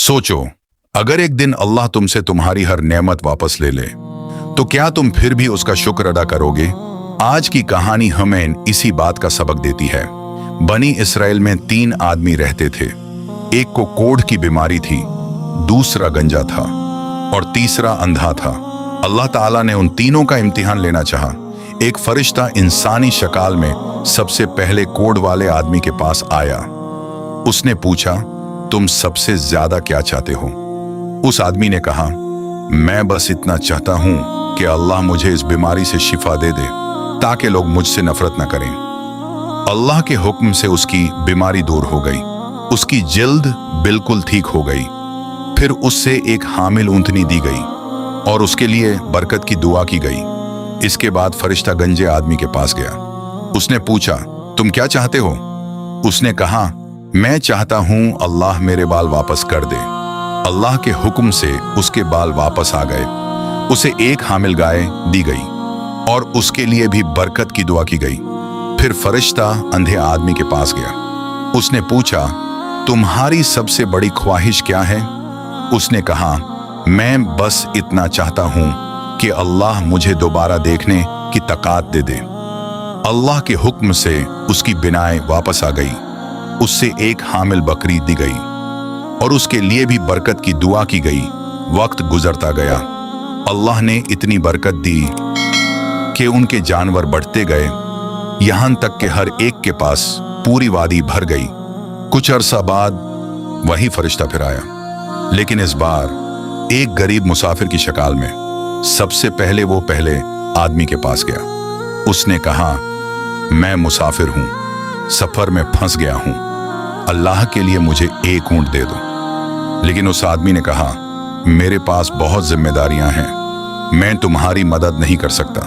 सोचो, अगर एक दिन अल्लाह तुमसे तुम्हारी हर नेमत वापस ले ले तो क्या तुम फिर भी उसका शुक्र अदा करोगे? आज की कहानी हमें इसी बात का सबक देती है। बनी इसराइल में 3 आदमी रहते थे। एक को कोढ़ की बीमारी थी, दूसरा गंजा था और तीसरा अंधा था। अल्लाह ताला ने उन तीनों का इम्तिहान लेना चाहा। एक फरिश्ता इंसानी शक्ल में सबसे पहले कोढ़ वाले आदमी के पास आया। उसने पूछा, तुम सबसे ज्यादा क्या चाहते हो? उस आदमी ने कहा, मैं बस इतना चाहता हूं कि अल्लाह मुझे इस बीमारी से शिफा दे दे ताकि लोग मुझसे नफरत न करें। अल्लाह के हुक्म से उसकी बीमारी दूर हो गई, उसकी जल्द बिल्कुल ठीक हो गई। फिर उससे एक हामिल ऊंटनी दी गई और उसके लिए बरकत की दुआ की गई। इसके बाद फरिश्ता गंजे आदमी के पास गया। उसने पूछा, तुम क्या चाहते हो? उसने कहा, मैं चाहता हूं अल्लाह मेरे बाल वापस कर दे। अल्लाह के हुक्म से उसके बाल वापस आ गए। उसे एक हामिल गाय दी गई और उसके लिए भी बरकत की दुआ की गई। फिर फरिश्ता अंधे आदमी के पास गया। उसने पूछा, तुम्हारी सबसे बड़ी ख्वाहिश क्या है? उसने कहा, मैं बस इतना चाहता हूं कि अल्लाह मुझे दोबारा देखने की ताकत दे दे। अल्लाह के हुक्म से उसकी बिनाएं वापस आ गई। उससे एक हामिल बकरी दी गई और उसके लिए भी बरकत की दुआ की गई। वक्त गुजरता गया। अल्लाह ने इतनी बरकत दी कि उनके जानवर बढ़ते गए, यहां तक कि हर एक के पास पूरी वादी भर गई। कुछ अरसा बाद वही फरिश्ता फिर आया, लेकिन इस बार एक गरीब मुसाफिर की शक्ल में। सबसे पहले वो पहले आदमी के पास गया। उसने कहा, मैं मुसाफिर हूं, सफर में फंस गया हूं, अल्लाह के लिए मुझे एक ऊंट दे दो। लेकिन उस आदमी ने कहा, मेरे पास बहुत जिम्मेदारियां हैं, मैं तुम्हारी मदद नहीं कर सकता।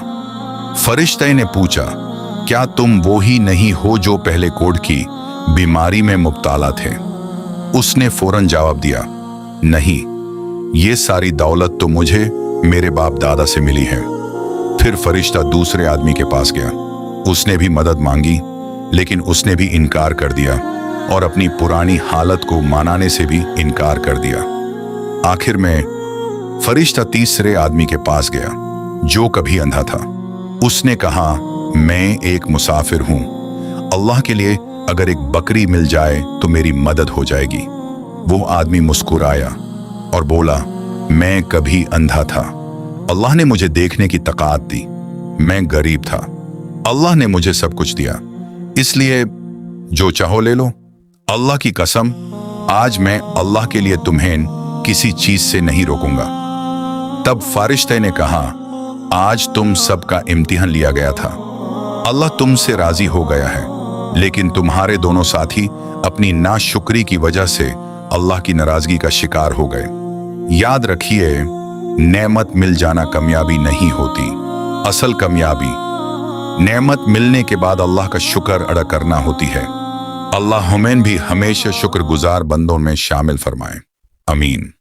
फरिश्ते ने पूछा, क्या तुम वो ही नहीं हो जो पहले कोढ़ की बीमारी में मुब्तला थे? उसने फौरन जवाब दिया, नहीं, ये सारी दौलत तो मुझे मेरे बाप दादा से मिली है। फिर फरिश्ता दूसरे आदमी के पास गया। उसने भी मदद मांगी, लेकिन उसने भी इनकार कर दिया और अपनी पुरानी हालत को मनाने से भी इनकार कर दिया। आखिर में फरिश्ता तीसरे आदमी के पास गया जो कभी अंधा था। उसने कहा, मैं एक मुसाफिर हूं, अल्लाह के लिए अगर एक बकरी मिल जाए तो मेरी मदद हो जाएगी। वो आदमी मुस्कुराया और बोला, मैं कभी अंधा था, अल्लाह ने मुझे देखने की ताकत दी। मैं गरीब था, अल्लाह ने मुझे सब कुछ दिया, इसलिए जो चाहो ले लो। अल्लाह की कसम, आज मैं अल्लाह के लिए तुम्हें किसी चीज से नहीं रोकूंगा। तब फरिश्ते ने कहा, आज तुम सबका इम्तिहान लिया गया था, अल्लाह तुमसे राजी हो गया है, लेकिन तुम्हारे दोनों साथी अपनी नाशुक्री की वजह से अल्लाह की नाराजगी का शिकार हो गए। याद रखिए, नेमत मिल जाना कामयाबी नहीं होती। असल कामयाबी नेमत मिलने के बाद अल्लाह का शुक्र अदा करना होती है। अल्लाह हमें भी हमेशा शुक्रगुजार बंदों में शामिल फरमाए। आमीन।